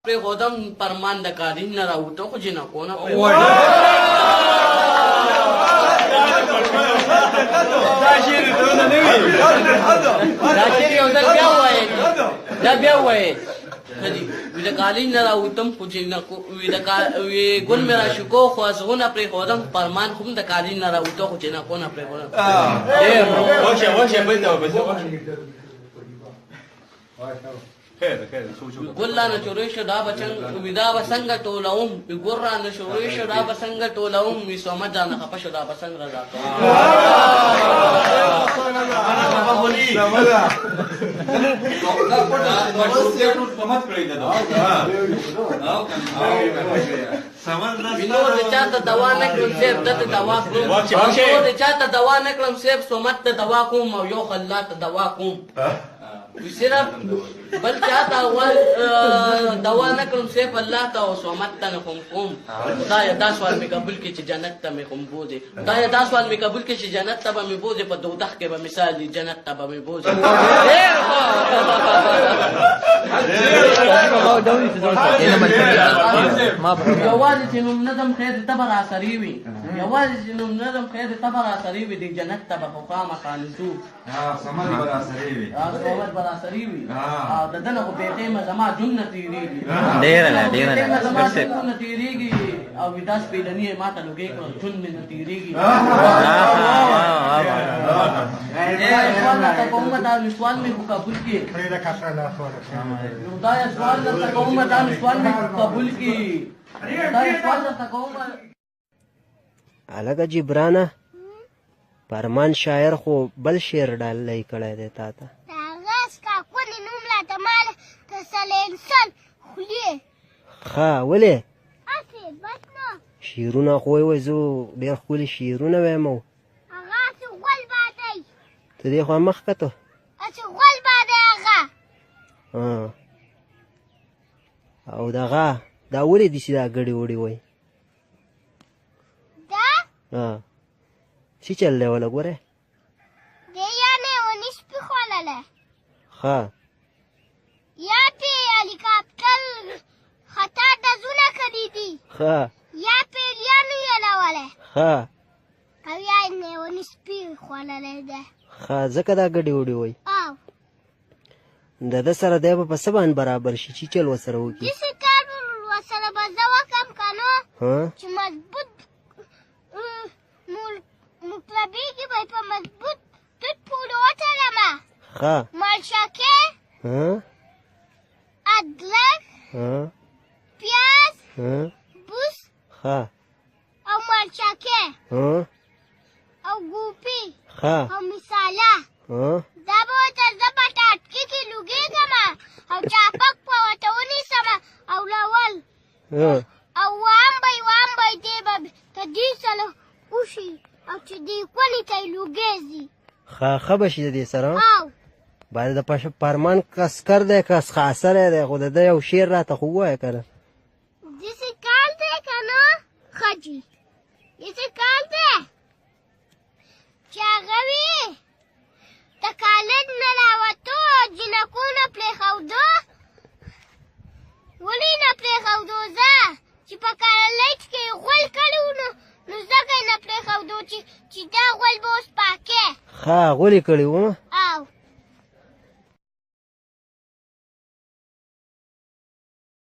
پرې خودم فرمان د کالین نه راوته خو جنکونه دا شعر یو ځل بیا ووایې دا بیا ووایې وي د کالین نه راوتم خو وي ګل مې راشکو خو ازغونه پرې خودم فرمان خو د کالین نه راوته خو جنکونه پرې خودم ګل رانه چورې شو دا به څنګه ټولوم ګل رانه چورې شو دا به څنګه ټولوم وي صمد رانه خفه شو دا به څنګه رضا نور د چاته دوا نه کړم صاحب دته دوا کړم نور د چاته دوا نه کړم صاحب صمد ته دوا کوم او یو خلا ته دوا کوم صرف بل چاته اول دوا نه کړم صرف الله ته او صمد ته نه کوم خدای دا سوال مې قبول کړي چې جنت ته مې کوم بوزي خدای دا سوال مې قبول کړي چې جنت ته به مې بوزي په دوزخ کې به مثال دي جنت ته به مې بوزي یوازې چې نوم نظم خیر ته به راسري وي یوازې چې نوم نظم خیر ته به راسري وي د جنت ته به خو خامخا نځو سمد به راسري وي براسري وي او د دنه خو بېټیمه زما جون نه تېرېږي زما جون نه تېرېږي او ویدا سپېلني یې ما ته لوګې کړل جون مې نه تېرېږي دا سوال مې خو قبول کړي دا سوال درته کوم دا سوال مې قبول کړي دا سوال درته کوم هلکه جبرانه فرمان شاعر خو بل شعر ډالۍ کړی دی تا ته ښه ولې شعرونه خو وایي زه ډېر ښکلي شعرونه وایم او ته دې خوا مخ کته او دغه دا ولې داسې دا ګډې وړې وایي څه چل دی وله ګوره ښه یا پی هلیکاپټر خطر دزونه کړي دي ښه یا پیلیانو یلولی ښه او یا یې نیوني سپي خوړلی دی ښه ځکه دا ګډې وډې وایي د ده سره دی به په څه باندې برابر شي چې چل ورسره وکړي داسې کار ورسره به زه وکړم که نو چې مضبوط مطلبېږي به یې په مضبوط توت پورې وتړمه ښه مالشکې ادرک پیاز بوس او مرچکې او ګوپي او مساله دا به ورته زه په ټاټکي کې لوګېږمه او چاپک به ورته ونیسمه او لول او وام به دی به تر دې سره وشي او چې دې کونې ته یې لوګېږي ښه به شي د دې سره باید د فرمان کسکر دی کس خاصری دی خو د ده یو شعر راته خو ووایه که نه داسې کال دی که نه ښه جي داسې کال دی چې هغه وي د کالج نه راوتو جنکو نه پرېښودو ولې نه پرېښودو زه چې په کالج کې یې غول کړی و نو ځکه یې نه پرېښودو چې دا غول به اوس پاکې ښه غول یې کړی و